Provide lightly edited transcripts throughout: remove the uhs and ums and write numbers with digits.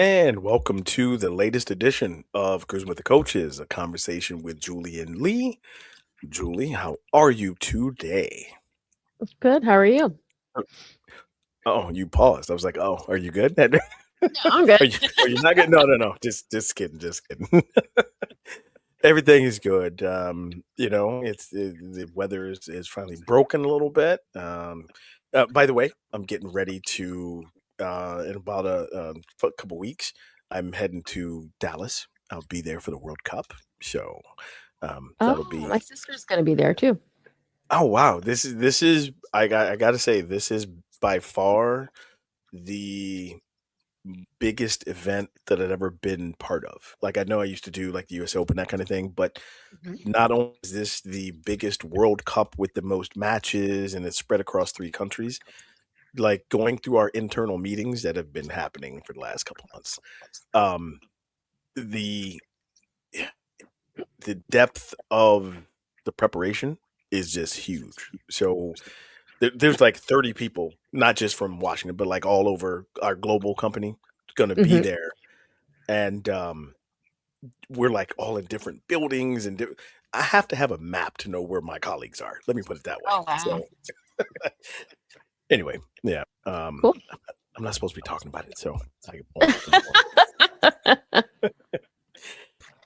And welcome to the latest edition of Cruzin With The Coaches, a conversation with Julie and Lee. Julie, how are you today? Good. How are you? Oh, you paused. I was like, "Oh, are you good?" No, I'm good. Are you not good? No, no, no. Just kidding. Just kidding. Everything is good. The weather is finally broken a little bit. By the way, I'm getting ready to in about a couple weeks. I'm heading to Dallas. I'll be there for the World Cup. So that'll Oh, my be. sister's going to be there too. Oh wow, this is. I got to say, this is by far the biggest event that I'd ever been part of. Like, I know I used to do like the US Open, that kind of thing, but Mhm. not only is this the biggest World Cup with the most matches and it's spread across 3 countries, like going through our internal meetings that have been happening for the last couple months, um, the the depth of the preparation is just huge. So there's like 30 people, not just from Washington, but like all over our global company, going to be Mhm. there, and we're like all in different buildings I have to have a map to know where my colleagues are. Let me put it that way. Oh, wow. So anyway, yeah. Cool. I'm not supposed to be talking about it, so I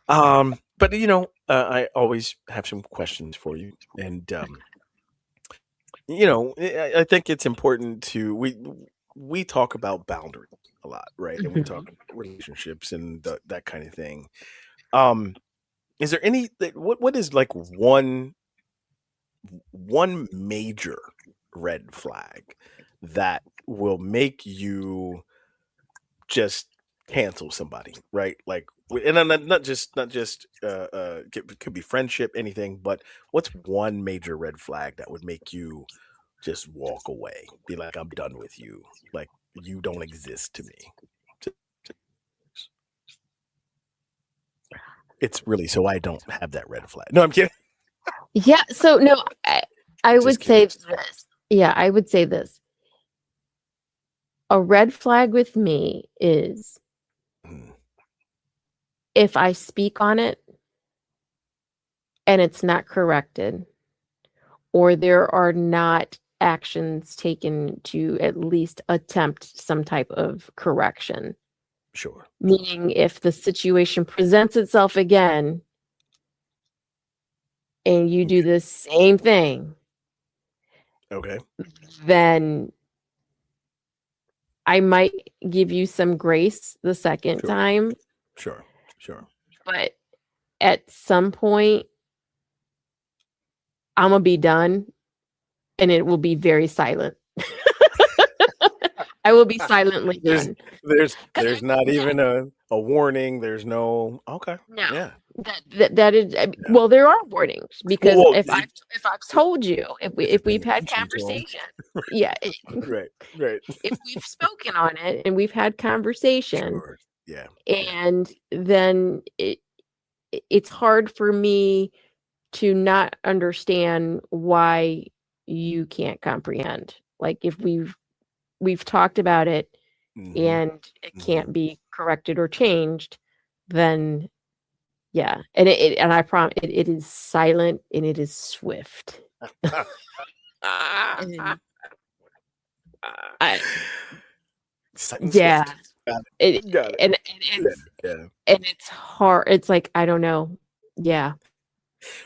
won't. But I always have some questions for you, and I think it's important to we talk about boundaries a lot, right? And we talk Mhm. about relationships and that kind of thing. Um, is there what is like one major red flag that will make you just cancel somebody, right? Like, and I'm not just could be friendship, anything, but what's one major red flag that would make you just walk away, be like, I'm done with you, like you don't exist to me? It's really so I don't have that red flag. No, I'm kidding. Yeah. So, no, I Just would say curious. this. Yeah, I would say this. A red flag with me is Mm, if I speak on it and it's not corrected, or there are not actions taken to at least attempt some type of correction. sure. Meaning, if the situation presents itself again and you do the same thing, Okay. then I might give you some grace the second Sure. time, Sure. Sure. but at some point, I'm gonna be done and it will be very silent. I will be silently There's done. there's not Yeah, even a warning. There's no okay. no. Yeah. That is Yeah. well, there are warnings because Well, if I've told you, if if you're paying we've had attention to them. conversation, yeah, Right. Right. if we've spoken on it and we've had conversation, Sure. Yeah. Yeah. and then it's hard for me to not understand why you can't comprehend. Like, if we've talked about it Mhm. and it Mhm. can't be corrected or changed, then yeah. And I promise it is silent and it is swift. And I Sight and yeah. Swift. Got It it. Got it. and Yeah. Yeah. it's hard. It's like, I don't know. Yeah.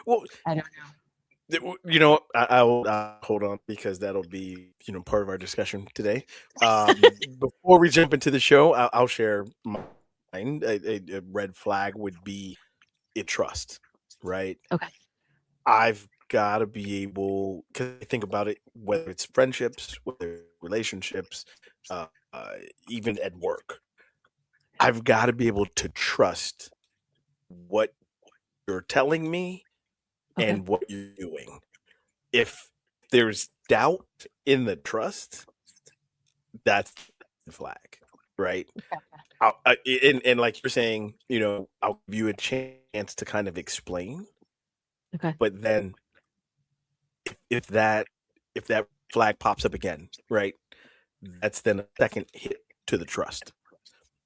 Well, I don't know. I'll hold on because that'll be part of our discussion today. Before we jump into the show, I'll share mine. A red flag would be a trust, right? Okay. I've got to be able, because I think about it, whether it's friendships, whether it's relationships, uh, uh, even at work, I've got to be able to trust what you're telling me Okay. and what you're doing. If there's doubt in the trust, that's the flag, right? And like you're saying, I'll give you a chance to kind of explain, Okay. but then if that if that flag pops up again, right? That's then a second hit to the trust.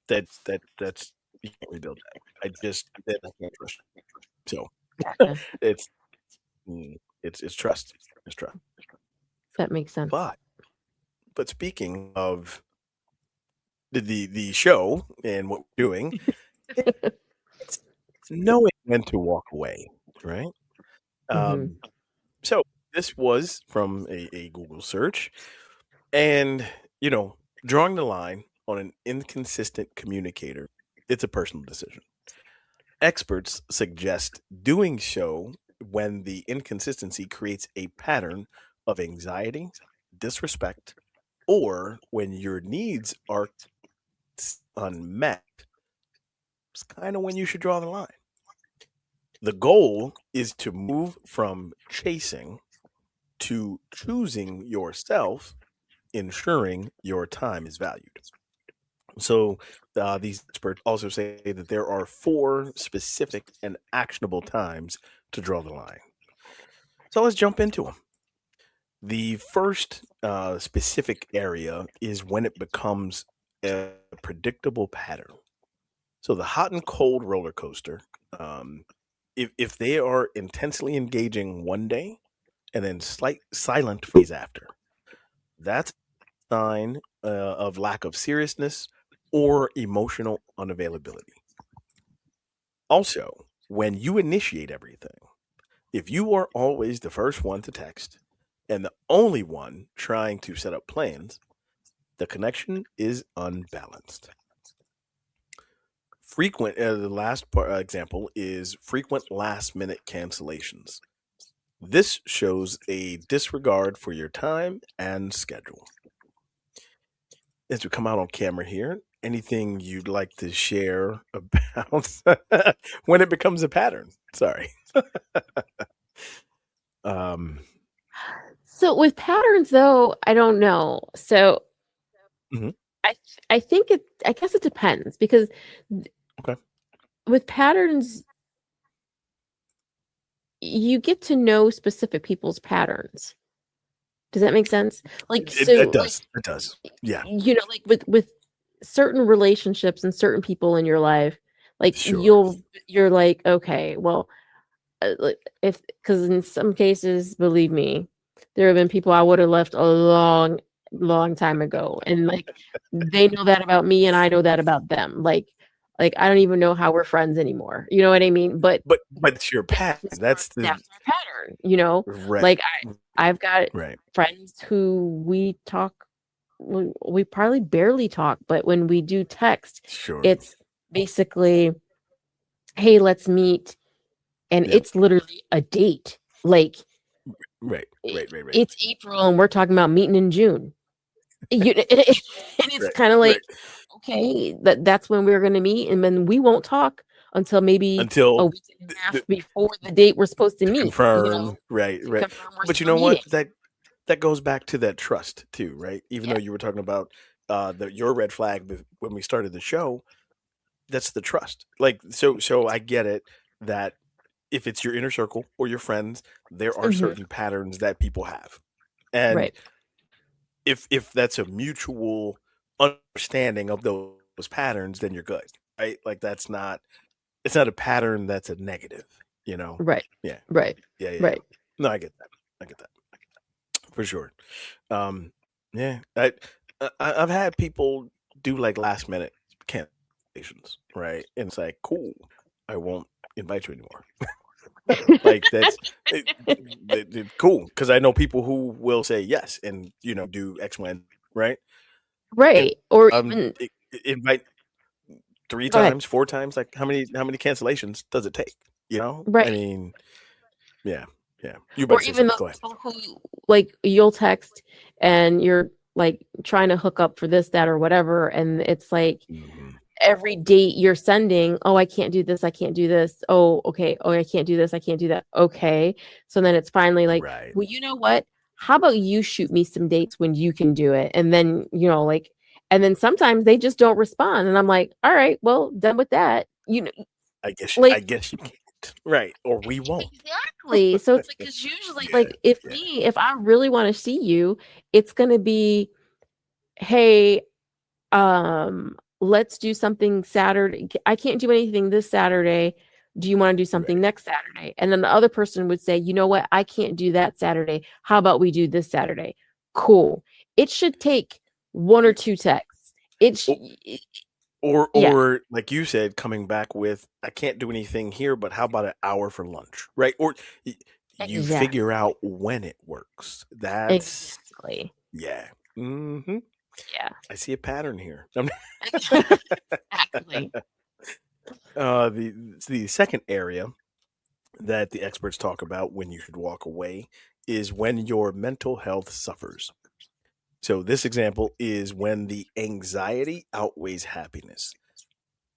that's you can't rebuild that. I can't trust you. So Gotcha. it's it's trust. It's trust. That makes sense. But speaking of the show and what we're doing, it's knowing when to walk away, right? Hmm. Um, so this was from a Google search, and you know, drawing the line on an inconsistent communicator, it's a personal decision. Experts suggest doing so when the inconsistency creates a pattern of anxiety, disrespect, or when your needs are unmet. It's kind of when you should draw the line. The goal is to move from chasing to choosing yourself, ensuring your time is valued. So, these experts also say that there are four specific and actionable times to draw the line. So, let's jump into them. The first specific area is when it becomes a predictable pattern. So, the hot and cold roller coaster, um, if they are intensely engaging one day and then slight silent phase after, that's a sign of lack of seriousness or emotional unavailability. Also, when you initiate everything, if you are always the first one to text and the only one trying to set up plans, the connection is unbalanced. The last example is frequent last minute cancellations. This shows a disregard for your time and schedule. As we come out on camera here, anything you'd like to share about when it becomes a pattern? Sorry. um, So with patterns, though, I don't know. So mhm, I think it. I guess it depends because okay. with patterns, you get to know specific people's patterns. Does that make sense? Like It so, like does. It does. Yeah. like with certain relationships and certain people in your life, like Sure. you're like, okay, well, like if because in some cases, believe me, there have been people I would have left a long time ago, and like they know that about me, and I know that about them. Like I don't even know how we're friends anymore. You know what I mean? But But it's your pattern. that's our pattern. You know, Right. like I've got Right. friends who we talk. We probably barely talk, but when we do text, Sure. it's basically, hey, let's meet, and Yep. it's literally a date. Like Right. Right. Right. Right. it's April and we're talking about meeting in June. And it's Right. kind of like, Right. okay, that's when we're going to meet. And then we won't talk until maybe a Until week and a half before the date we're supposed to to meet, confirm. Right. to Right. confirm we're But you still know what? meeting. That goes back to that trust too, right? Even Yeah. though you were talking about your red flag when we started the show, that's the trust. Like so I get it that if it's your inner circle or your friends, there are Hmm. certain patterns that people have. And Right. if that's a mutual understanding of those patterns, then you're good. Right? Like it's not a pattern that's a negative, you know? Right. Yeah. Right. Yeah, yeah, yeah. Right. No, I get that. I get that. For sure. Um, yeah. I've had people do like last minute cancellations, right? And it's like, cool, I won't invite you anymore. Like cool because I know people who will say yes and do X, Y, and right. If Right. Or I'm even, invite three go ahead. times, four times, like how many cancellations does it take? I Right. mean, yeah, yeah. You about Or to say even something? those Go ahead. people who, like, you'll text and you're like trying to hook up for this, that, or whatever. And it's like Hmm. every date you're sending, oh, I can't do this. I can't do this. Oh, okay. Oh, I can't do this. I can't do that. Okay. So then it's finally like, Right. well, you know what? How about you shoot me some dates when you can do it? And then, like, and then sometimes they just don't respond. And I'm like, all right, well, done with that. I Like, guess you can't. Right. Or we won't. exactly. So it's like, because usually, Yeah. like, Yeah. if I really want to see you, it's going to be, hey, let's do something Saturday. I can't do anything this Saturday. Do you want to do something Right. next Saturday? And then the other person would say, you know what? I can't do that Saturday. How about we do this Saturday? Cool. It should take one or two texts. O- Yeah, or like you said, coming back with, I can't do anything here, but how about an hour for lunch, right? Or you figure exactly. out when it works. That's Exactly. yeah. Hmm. Yeah. I see a pattern here. Exactly. The second area that the experts talk about when you should walk away is when your mental health suffers. So this example is when the anxiety outweighs happiness.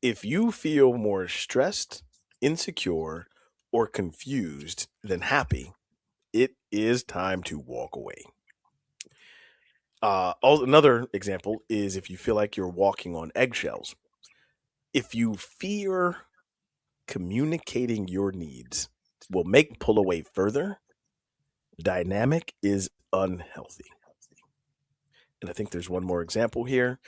If you feel more stressed, insecure, or confused than happy, it is time to walk away. Another example is if you feel like you're walking on eggshells. If you fear communicating your needs will make pull away further, dynamic is unhealthy. And I think there's one more example here.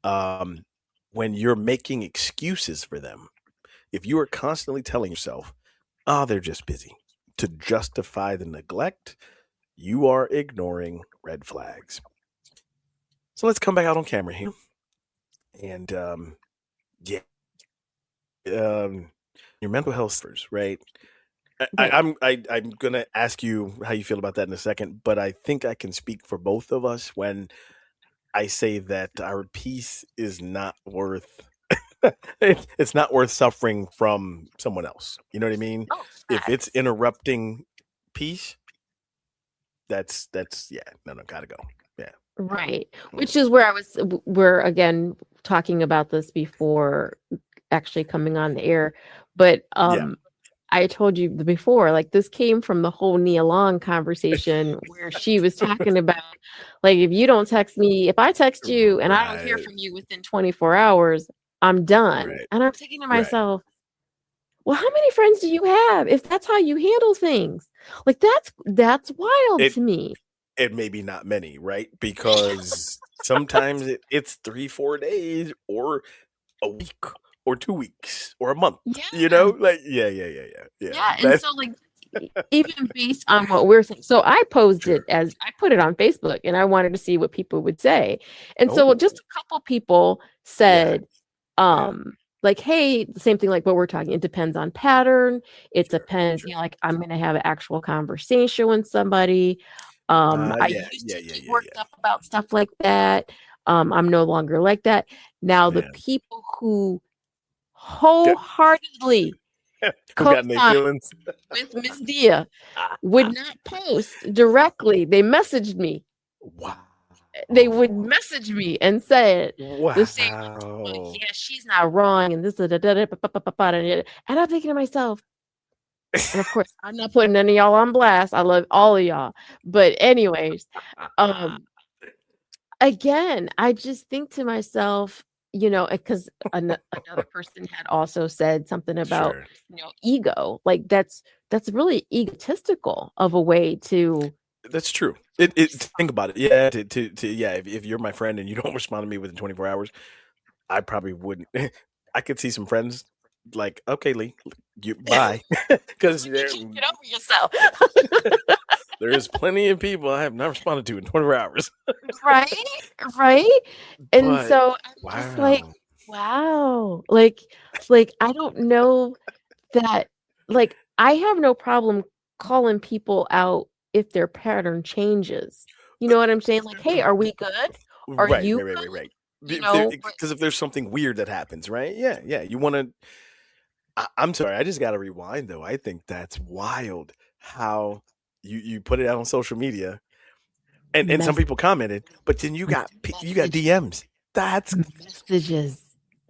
Um, when you're making excuses for them, if you are constantly telling yourself, oh, they're just busy, to justify the neglect, you are ignoring red flags. So let's come back out on camera here. And yeah, your mental health suffers, right? Right. I'm gonna ask you how you feel about that in a second, but I think I can speak for both of us when I say that our peace is not worth it's not worth suffering from someone else. You know what I mean? Oh, If it's facts. interrupting peace, that's yeah, no, gotta go. Yeah. Right. Mm. Which is where we're again talking about this before actually coming on the air. But Yeah. I told you before, like this came from the whole Nia Long conversation where she was talking about, like, if you don't text me, if I text you and I don't hear Right. from you within 24 hours, I'm done. Right. And I'm thinking to Right. myself, well, how many friends do you have if that's how you handle things? Like that's wild It to me. it may be not many, right? Because sometimes it's 3, 4 days or a week or 2 weeks or a month. You Yeah. know? Like yeah. Yeah, and That so, like, even based on what we're saying, so I posed it sure. as I put it on Facebook, and I wanted to see what people would say, and so Oh, just a couple people yeah. said, Yeah. like, "Hey," the same thing like what we're talking, it depends on pattern, it Sure. depends, Sure. like, I'm gonna have an actual conversation with somebody, I Yeah. used Yeah. to Yeah. get Yeah. worked up about stuff like that, I'm no longer like that. Now the Yeah. people who Yeah. wholeheartedly Who got any co-sign feelings? with Miss Dia would not post directly. They messaged me. Wow. They would message me and said the same, well, Wow. yeah, she's not wrong, and this, da, da, da, da, ba, ba, ba, ba, ba, da, da. And I'm thinking to myself, and of course, I'm not putting any of y'all on blast. I love all of y'all. But anyways, um, again, I just think to myself, because another person had also said something about, Sure. ego. Like that's really egotistical of a way to That's true. It respond. think about it. Yeah, to yeah, if you're my friend and you don't respond to me within 24 hours, I probably wouldn't. I could see some friends like, okay, Lee, you bye, because You can't get over yourself. there's plenty of people I have not responded to in 24 hours. Right? Right? And But so I'm just like, wow, wow. Like I don't know that, like, I have no problem calling people out if their pattern changes. You know what I'm saying? Like, "Hey, are we good? Are right, you right, right, right, good?" right. You If there, know? But because if there's something weird that happens, right? Yeah, yeah. You want to. I'm sorry. I just got to rewind though. I think that's wild how you put it out on social media and some mess people commented, but then you got messages, DMs. messages.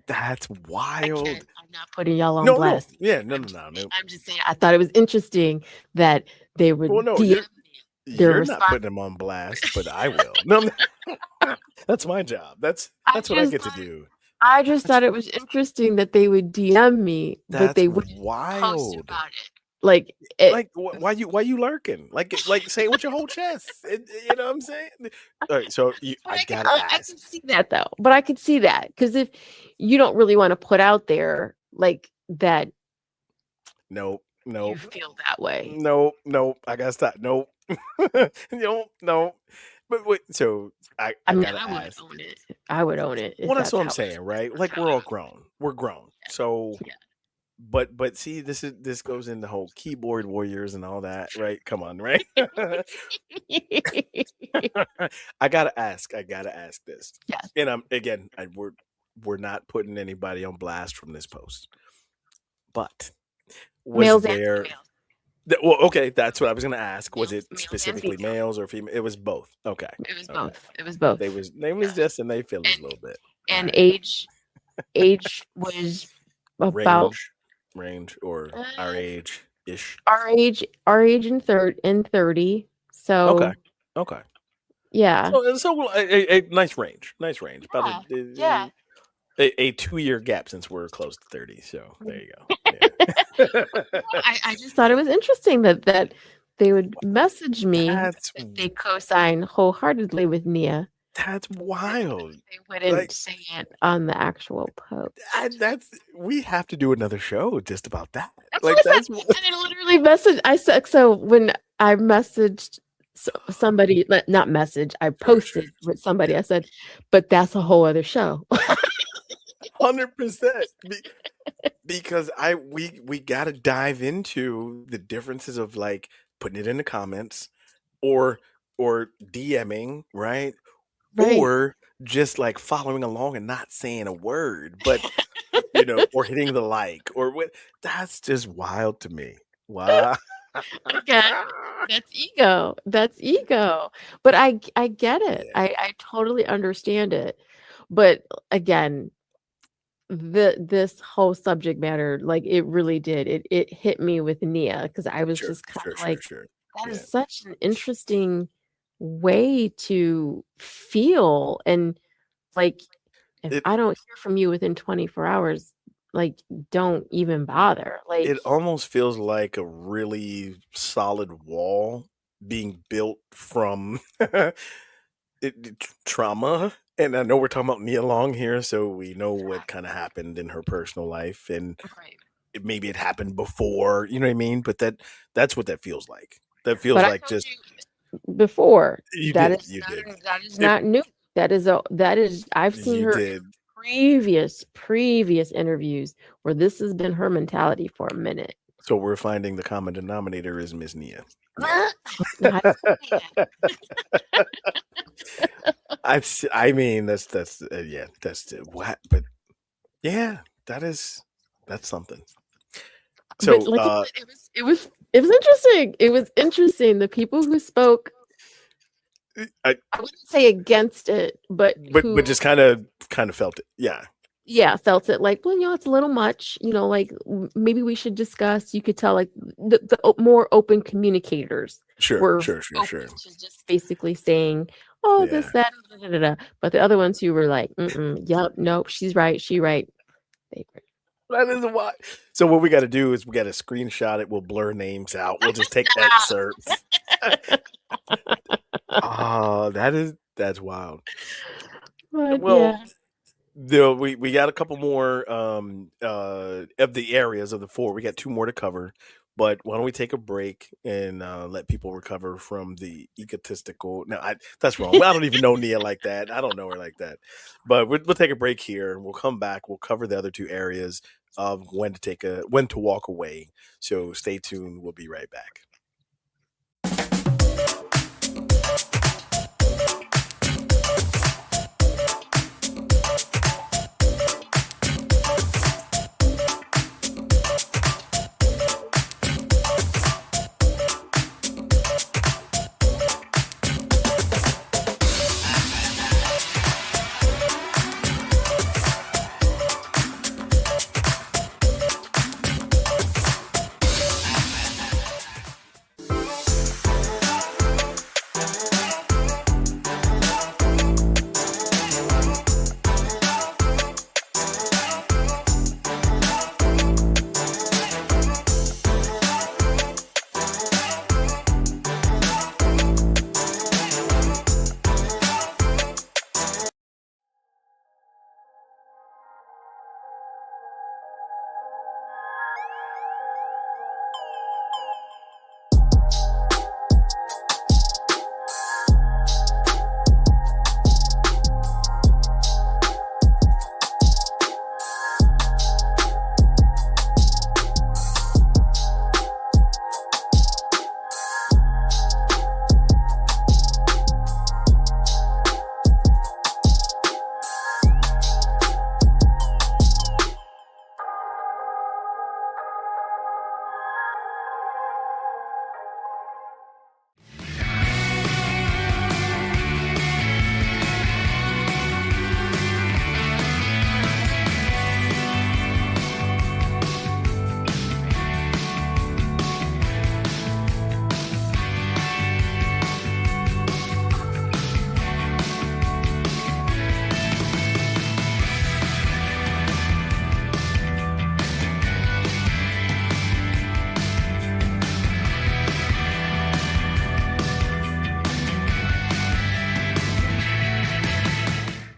That's I can't. wild. I'm not putting y'all on No. blast. Yeah, no, I'm no, just no, saying, no. I thought it was interesting that they Well, would no, DM their you're not response. putting them on blast, but I will. No, that's my job. I That's what I just get to thought do. I just That's thought it was interesting that they would DM me, but that's they wouldn't post wild. about it. Like it. Like, why you lurking? Like say it with your whole chest. You know what I'm saying? All right, so I gotta I ask. can see that though, but I could see that because if you don't really want to put out there like that, Nope, you nope, feel that way. nope. I gotta stop. Nope, no. But wait, so I I mean, gotta I would ask. own it. I would own it if Well, that's that's what I'm how saying, right? that's Like how we're I all grown. We're grown. So, yeah. but see, this goes in the whole keyboard warriors and all that, right? Come on, right? I gotta ask. I gotta ask this. Yes. And I'm again, we're not putting anybody on blast from this post. But was Males and there females. well, okay, that's what I was gonna ask. Was it Males and specifically females. males or female? It was both. Okay. It was Okay. both. It was both. They was Yes. just in their feelings And a little bit. All and right. age was about Range or our age ish. our age in 30. Okay. So Okay. yeah. So a nice range. Nice range. About Yeah. a 2-year gap since we're close to 30. So there you go. Yeah. I just thought it was interesting that they would message me That's that they co-sign wholeheartedly with Nia. That's wild. They wouldn't Like say it on the actual post. that's we have to do another show just about that. That's Like what I that's said. And I literally messaged. I said so when I messaged somebody, not message. I posted with somebody. Yeah. I said, but that's a whole other show. 100%. Because we got to dive into the differences of like putting it in the comments or DMing, right? Right. Or just like following along and not saying a word, but you know, or hitting the like or what. That's just wild to me. Wow. Again, that's ego. That's ego. But I get it. Yeah, I totally understand it. But again, this whole subject matter, like it really did. It hit me with Nia because I was just kind of like, sure. that Yeah. is such an interesting way to feel. And like, if I don't hear from you within 24 hours, like, don't even bother. Like, It almost feels like a really solid wall being built from trauma. And I know we're talking about Nia Long here, so we know what kind of happened in her personal life, and maybe it happened before, you know what I mean? But that's what that feels like. That feels but like just before you that did. that is not new. That is I've seen her in previous interviews where this has been her mentality for a minute. So we're finding the common denominator is Miss Nia. I mean that's yeah, that's what, but yeah, that's something. So but like it was interesting. It was interesting. The people who spoke, I wouldn't say against it, but just kind of felt it. Yeah, felt it like, well, it's a little much, like maybe we should discuss. You could tell like the more open communicators were just basically saying, oh, this, that, but the other ones who were like, yep, nope, she's right, she right. That is why. So what we got to do is we got to screenshot it. We'll blur names out. We'll just take excerpts. Oh, that's wild. But, well, we got a couple more of the areas of the 4. We got 2 more to cover, but why don't we take a break and let people recover from the egotistical? No, that's wrong. I don't even know Nia like that. I don't know her like that. But we'll take a break here. We'll come back. We'll cover the other 2 areas of when to walk away. So stay tuned. We'll be right back.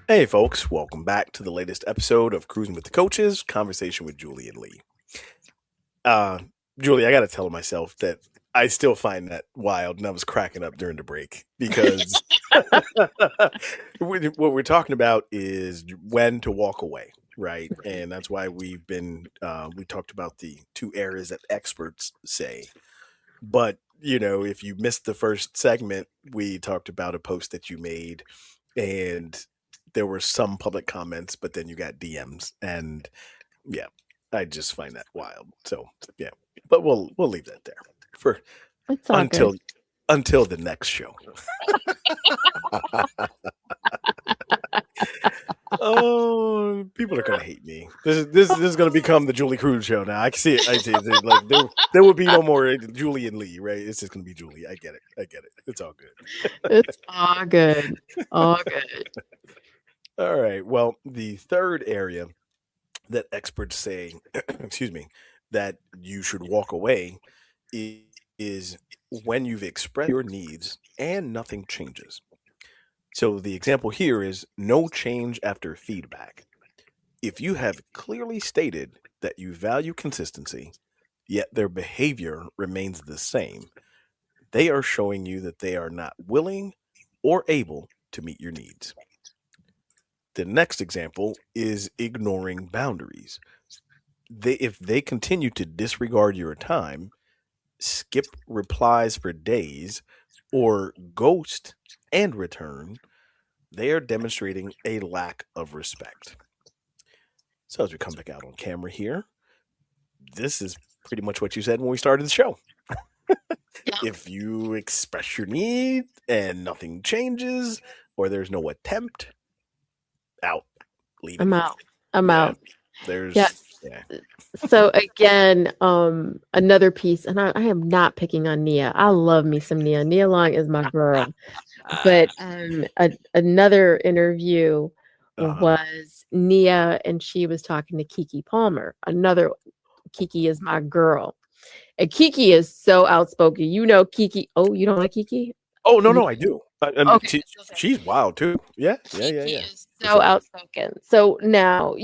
Hey, folks, welcome back to the latest episode of Cruzin With The Coaches, conversation with Julie and Lee. Uh, Julie, I got to tell myself that I still find that wild, and I was cracking up during the break because what we're talking about is when to walk away, right? And that's why we talked about the two areas that experts say. But, if you missed the first segment, we talked about a post that you made, and there were some public comments, but then you got DMs, and yeah, I just find that wild. So yeah, but we'll leave that there for It's all until good. until the next show. Oh, people are gonna hate me. This is gonna become the Julie Cruz show now. I can see it. I see it. Like there would be no more Julie and Lee, right? It's just gonna be Julie. I get it. It's all good. It's all good. All good. All right. Well, the third area that experts say, excuse me, that you should walk away is when you've expressed your needs and nothing changes. So the example here is no change after feedback. If you have clearly stated that you value consistency, yet their behavior remains the same, they are showing you that they are not willing or able to meet your needs. The next example is ignoring boundaries. If they continue to disregard your time, skip replies for days, or ghost and return, they are demonstrating a lack of respect. So as we come back out on camera here, this is pretty much what you said when we started the show. Yeah. If you express your need and nothing changes, or there's no attempt, out, leave I'm it. out. I'm Yeah, out. there's Yes. yeah. So again, another piece, and I am not picking on Nia. I love me some Nia. Nia Long is my girl. But another interview was Nia, and she was talking to Kiki Palmer. Another Kiki is my girl. And Kiki is so outspoken. You know Kiki. Oh, you don't like Kiki? Oh no, I do. Okay. She's wild too. Yeah. Kiki is For so sure. outspoken. So now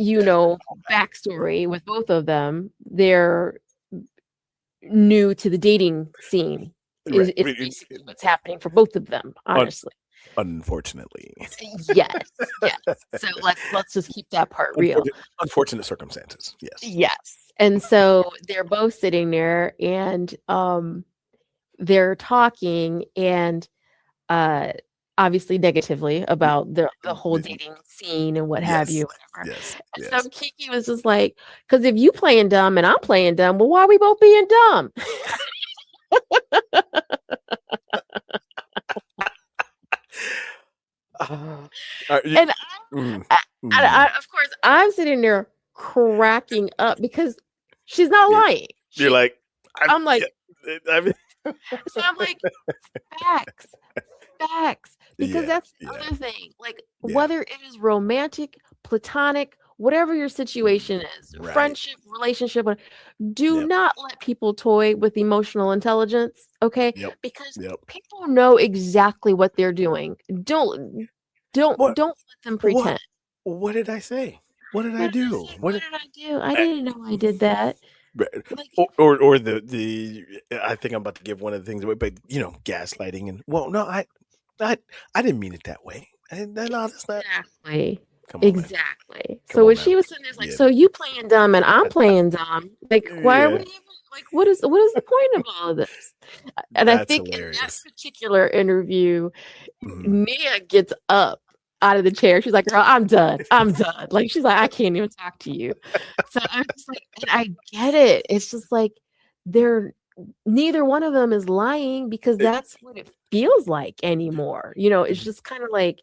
backstory with both of them. They're new to the dating scene. Is Right. basically what's happening for both of them, honestly. Unfortunately. Yes. So let's just keep that part real. Unfortunate circumstances. Yes. Yes. And so they're both sitting there and they're talking and obviously negatively about the whole dating scene and what have you, whatever. Yes. So Kiki was just like, because if you playing dumb and I'm playing dumb, well, why are we both being dumb? And of course, I'm sitting there cracking up because she's not lying. You're like, I'm like, yeah, so I'm like, facts. Because that's the other thing. Like, whether it is romantic, platonic, whatever your situation is, friendship, relationship, do not let people toy with emotional intelligence, okay? Because people know exactly what they're doing. Don't let them pretend. What did I say? What did I do? What did I do? I didn't know I did that. Or the I think I'm about to give one of the things away, but gaslighting and no, I didn't mean it that way. That's not exactly. So when she was sitting there, like, so you playing dumb and I'm playing dumb. Like, why are we even like? What is the point of all of this? And I think hilarious. In that particular interview, Nia gets up out of the chair. She's like, girl, I'm done. Like, she's like, I can't even talk to you. So I'm just like, and I get it. It's just like neither one of them is lying because that's what it feels like anymore. It's just kind of like.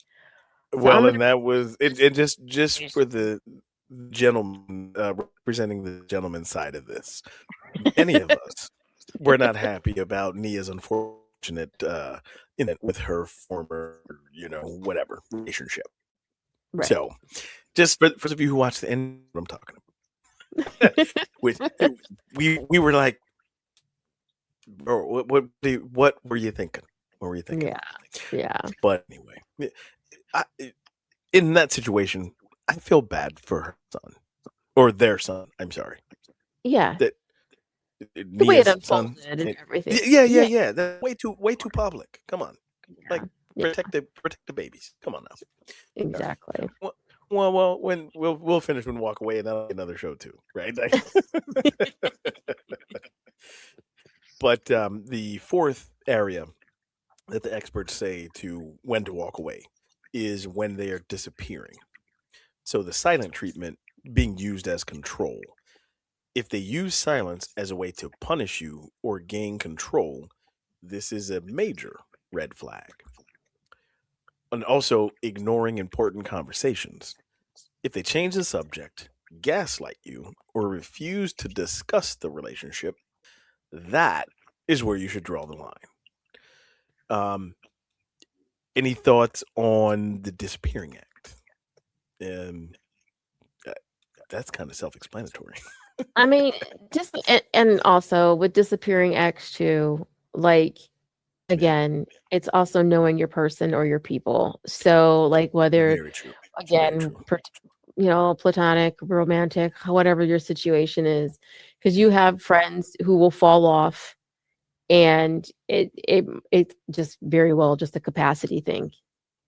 Well, and that was it. Just for the gentleman representing the gentleman side of this, any of us, we're not happy about Nia's unfortunate with her former, whatever relationship. Right. So, just for those of you who watch the end, what I'm talking about, we were like, bro, what were you thinking? What were you thinking? Yeah. But anyway, in that situation, I feel bad for her son or their son. I'm sorry Yeah, that the way it Nia's son. unfolded and And, everything. yeah, Yeah, yeah. That's way too public. Come on, like yeah, yeah, protect the babies. Come on now. All right. exactly. Well, when we'll finish and walk away, and that'll be another show too, right? Like, but the fourth area that the experts say to when to walk away is when they are disappearing. So the silent treatment being used as control. If they use silence as a way to punish you or gain control, this is a major red flag. And also ignoring important conversations. If they change the subject, gaslight you, or refuse to discuss the relationship, that is where you should draw the line. Um, any thoughts on the disappearing act? Um, uh, that's kind of self-explanatory. I mean, just and also with disappearing X too, like Yeah, again, it's also knowing your person or your people. So like whether very true. Very again, true. platonic, romantic, whatever your situation is, because you have friends who will fall off, and it's just very well just a capacity thing.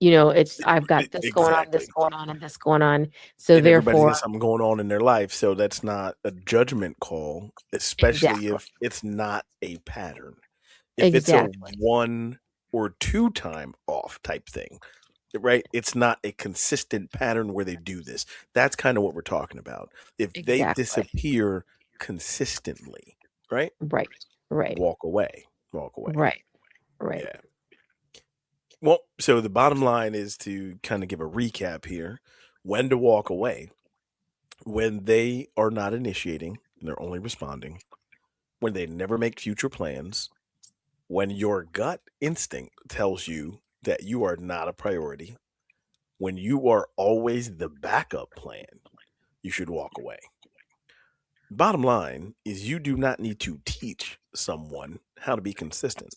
It's I've got this going on, this Exactly. going on, and this going on. So And everybody's got therefore, something going on in their life, so that's not a judgment call, especially exactly, if it's not a pattern. If it's a exactly, one or two time off type thing, right? It's not a consistent pattern where they do this. That's kind of what we're talking about. If they exactly. disappear consistently, right? Right, right, Walk away. Walk away. right, right. Yeah. Well, so the bottom line is to kind of give a recap here. When to walk away. When they are not initiating and they're only responding. When they never make future plans. When your gut instinct tells you that you are not a priority. When you are always the backup plan, you should walk away. Bottom line is you do not need to teach someone how to be consistent.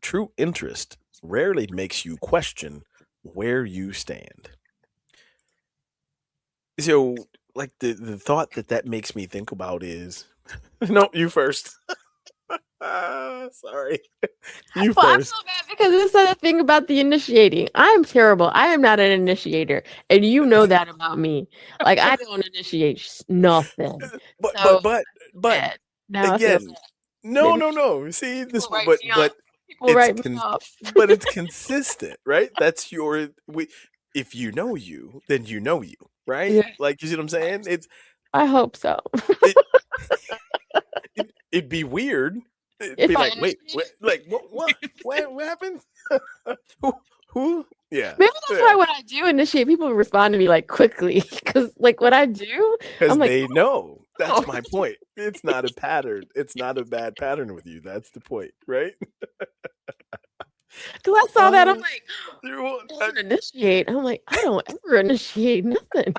True interest rarely makes you question where you stand. So, like the thought that makes me think about is, no, you first. Sorry, you Well, I first. feel bad because this other thing about the initiating. I'm terrible. I am not an initiator, and you know that about me. Like I don't initiate nothing. But So but bad. Now I feel again, bad. no, Maybe no, no. See people this, write me off. People it's write me off. but it's consistent, right? That's your we. If you know you, then you know you, right? Yeah, Like you see what I'm saying? I hope so. It, it'd be weird. It'd If be I like, wait, initiate it, like what happened? who, who? Yeah, maybe that's yeah. why when I do initiate, people respond to me like quickly. Because like what I do, Because I'm like, they know. oh, That's my point. It's not a pattern. It's not a bad pattern with you. That's the point, right? because I saw that, I'm Uh, like, you- uh, doesn't initiate. I'm like, I don't ever initiate nothing.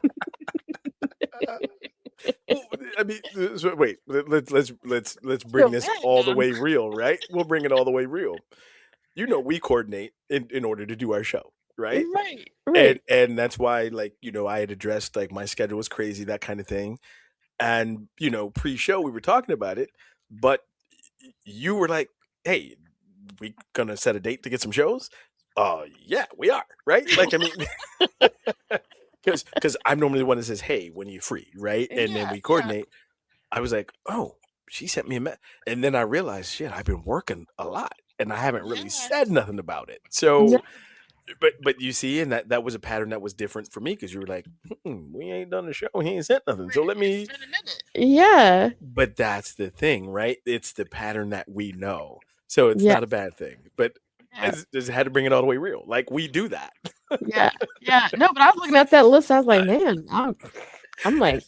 uh, well, I mean, wait. Let's bring Feel this bad all the now. way real, right? We'll bring it all the way real. We coordinate in order to do our show, right? Right, And right. that's why, like, I had addressed like my schedule was crazy, that kind of thing. And pre-show we were talking about it, but you were like, "Hey, we gonna set a date to get some shows?" Yeah, we are, right? Like, I mean, because I'm normally the one that says, "Hey, when are you free?" Right, and then Yeah, we yeah, coordinate. I was like, "Oh, she sent me a message," and then I realized, shit, I've been working a lot, and I haven't really yeah, said nothing about it. yeah. So, but you see, and that was a pattern that was different for me because you were like, "We ain't done the show, he ain't sent nothing." So let It's me. been a minute. Yeah, But that's the thing, right? It's the pattern that we know. So it's yeah, not a bad thing. But yeah, it's just had to bring it all the way real. Like we do that. yeah, yeah. No, but I was looking at that list. I was like, man, I'm like,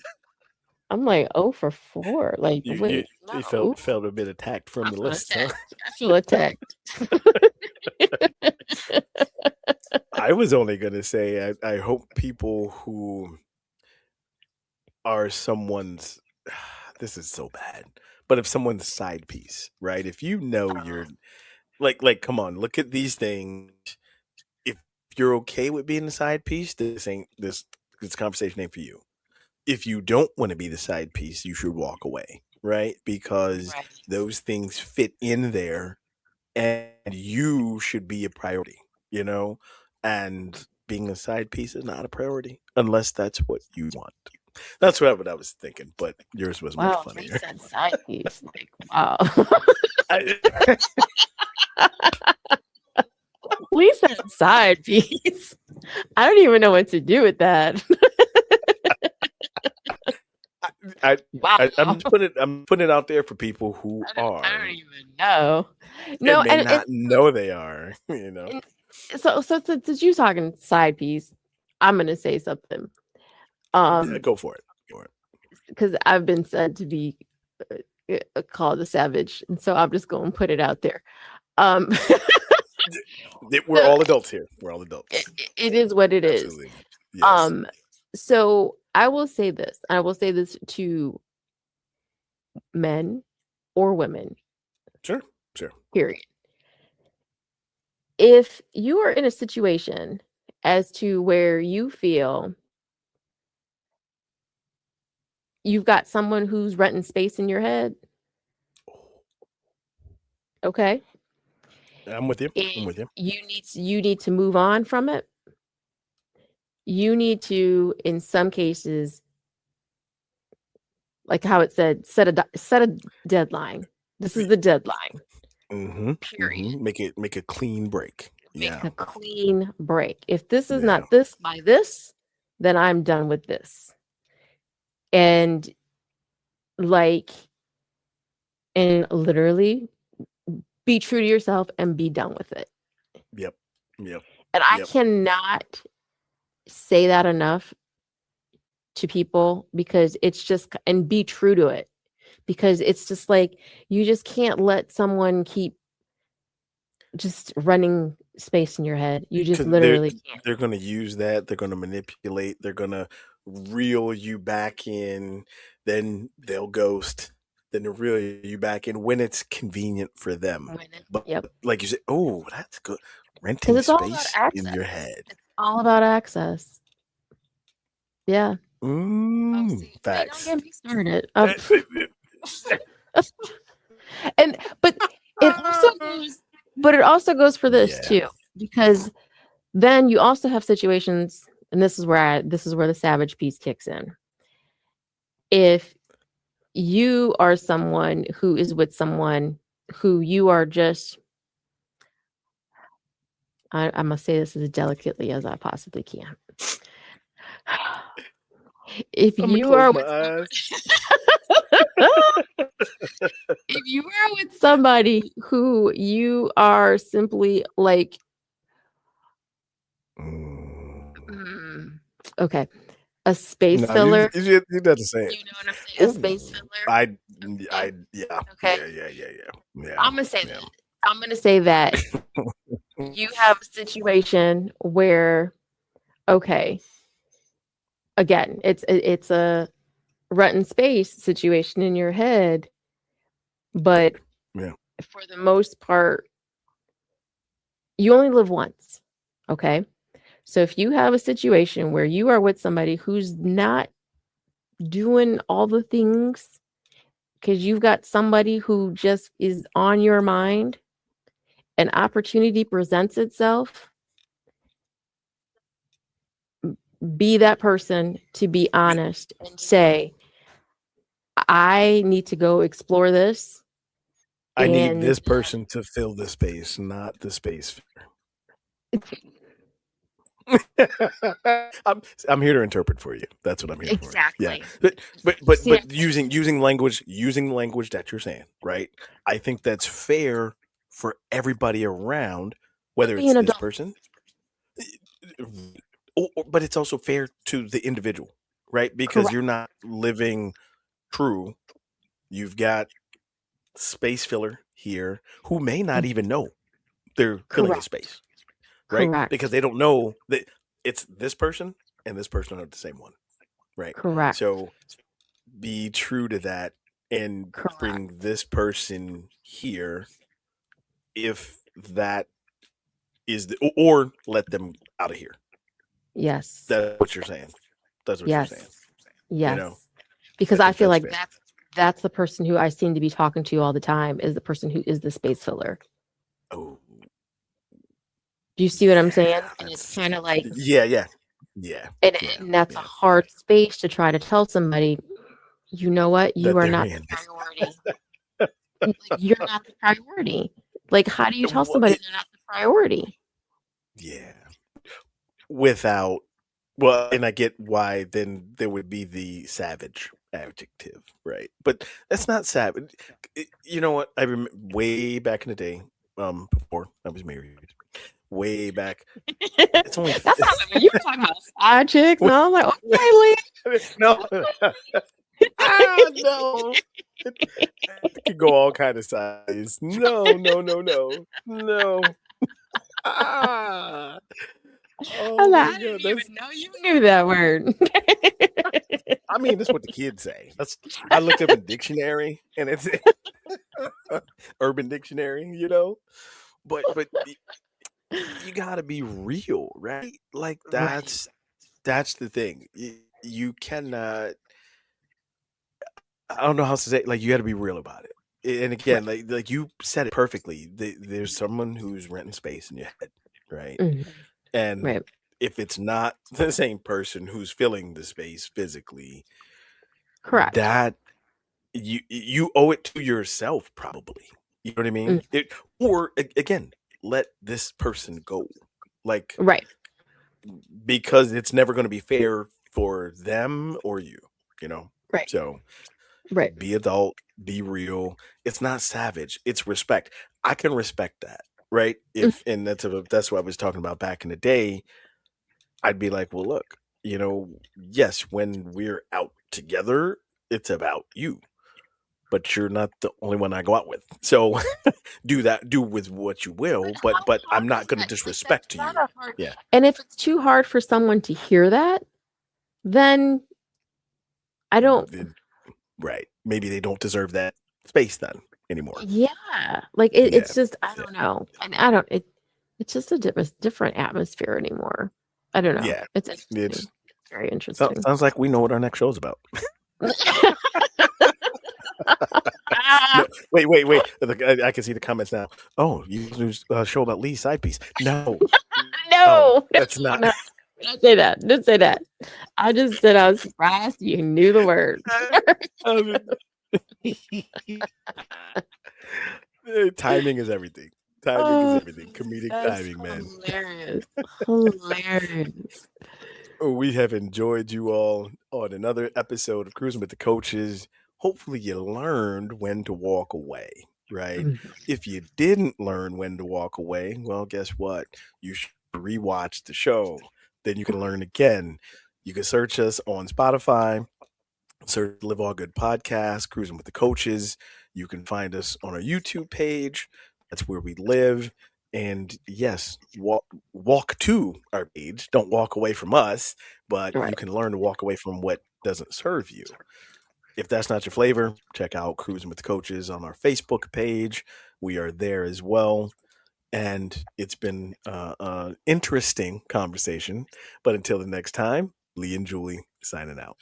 I'm like, oh for 4. Like, You you wait, you no, felt a bit attacked from I the feel list, huh? attacked. I feel attacked. I was only gonna say I hope people who are someone's this is so bad. But if someone's side piece, right? If you know you're Oh, like come on, look at these things. If you're okay with being the side piece, this conversation ain't for you. If you don't want to be the side piece, you should walk away, right? Because Right. those things fit in there and you should be a priority, you know? And being a side piece is not a priority unless that's what you want. That's what I was thinking, but yours was much Wow, we funnier. said side piece. Like, wow. I, We said side piece. I don't even know what to do with that. I, Wow. I'm putting it out there for people who I don't are even know. No, and may not know they are, you know. and so since you talking side piece, I'm gonna say something. Yeah, go for it. Go for it. Because I've been said to be called a savage, and so I'm just going to put it out there. Um, We're so all adults here. We're all adults. it is what it is. Absolutely. Yes. Um, so I will say this. I will say this to men or women. Sure. Sure. Period. If you are in a situation as to where you feel you've got someone who's renting space in your head, okay, I'm with you. I'm and with you. you need to move on from it. You need to, in some cases, like how it said, set a deadline. This is the deadline. Mm-hmm. Period. Mm-hmm. Make a clean break. Make Yeah. a clean break. If this is Yeah. not this by this, then I'm done with this. And like, and literally be true to yourself and be done with it. Yep. Yep. And I Yep. cannot say that enough to people because it's just, and be true to it, because it's just like, you just can't let someone keep just running space in your head. You just Because literally can't. they're going to use that. They're going to manipulate. They're going to reel you back in. Then they'll ghost. Then they'll reel you back in when it's convenient for them. But Yep. like you said, oh, that's good. Because Renting it's all about space in access. your head. It's all about access. Yeah. Oh, see, don't Facts. get me started. And but it also goes for this Yeah. too, because then you also have situations, and this is where the savage piece kicks in. If you are someone who is with someone who you are just, I must say this as delicately as I possibly can. If I'm gonna you close are my with eyes. if you are with somebody who you are simply like, okay, a space No, you filler. you got to say it. You know what I'm saying? A space Ooh, filler. yeah, Okay. yeah. I'm gonna say that. I'm gonna say that you have a situation where, okay, again, it's a rent and space situation in your head, but Yeah. for the most part, you only live once. Okay. So if you have a situation where you are with somebody who's not doing all the things because you've got somebody who just is on your mind, an opportunity presents itself, be that person to be honest and say, I need to go explore this. I need And this person to fill the space, not the space. I'm here to interpret for you. That's what I'm here for. Yeah, exactly. See, but using language that you're saying, right? I think that's fair for everybody around, but whether be it's an this adult. person, but it's also fair to the individual, right? Because Correct. you're not living true. You've got space filler here who may not even know they're filling a Correct. space, right? Because Correct. they don't know that it's this person and this person are the same one, right? Correct. So be true to that and Correct. bring this person here if that is or let them out of here. Yes. That's what you're saying. That's what you're saying. Yes. You know, Yes. Because I I think feel that's like fair. that's the person who I seem to be talking to all the time, is the person who is the space filler. Oh, Do you see what I'm saying? yeah. And it's That's kind of like, yeah. and that's a hard space to try to tell somebody, you know what, you That are they're not the in. priority. Like, you're not the priority. Like, how do you tell Well, somebody they're not the priority? yeah. Without, well, and I get why then there would be the savage adjective, right? But that's not savage. You know what? I remember way back in the day, before I was married, way back. It's only That's not when you were talking about side chicks, and I was like, okay, Lee. no, ah, no. It could go all kind of size. No, no, no, no, no. Ah. I was Oh like, my I god, didn't that's. even know you knew that word. I mean, that's what the kids say. That's. I looked up in dictionary, and it's Urban Dictionary. But you got to be real, right? Like Right. that's the thing. You cannot. I don't know how to say. Like you got to be real about it. And again, Right. like you said it perfectly. There's someone who's renting space in your head, right? Mhm. And Right. if it's not the same person who's filling the space physically, Correct. that you owe it to yourself, probably. You know what I Mm. mean? Or again, let this person go, like Right. because it's never going to be fair for them or you. You know, Right. so Right. be adult, be real. It's not savage. It's respect. I can respect that, right? Mm. If and that's what I was talking about back in the day. I'd be like, well, look, yes, when we're out together, it's about you, but you're not the only one I go out with. So do with what you will, But but how I'm hard not is going to that? Like, that's disrespect to not you. a hard. Yeah. And if it's too hard for someone to hear that, then I don't. Then, right. Maybe they don't deserve that space then anymore. Yeah, like Yeah. it's just I Yeah. don't know, and I don't. It's just a different atmosphere anymore. I don't know. Yeah. It's It's interesting. Very interesting. sounds like we know what our next show is about. Ah, No, wait. I can see the comments now. Oh, you do a show about Lee's side piece. No, no, no, that's not. no, don't say that. Don't say that. I just said I was surprised you knew the word. I mean, timing is everything. Timing is Oh, everything. Comedic that's timing, man. hilarious. Hilarious. We have enjoyed you all on another episode of Cruising with the Coaches. Hopefully, you learned when to walk away, right? Mhm. If you didn't learn when to walk away, well, guess what? You should rewatch the show. Then you can learn again. You can search us on Spotify, search Live All Good Podcast, Cruising with the Coaches. You can find us on our YouTube page. That's where we live. And yes, walk to our page. Don't walk away from us, but you Right. can learn to walk away from what doesn't serve you. If that's not your flavor, check out Cruising with the Coaches on our Facebook page. We are there as well. And it's been an interesting conversation. But until the next time, Lee and Julie signing out.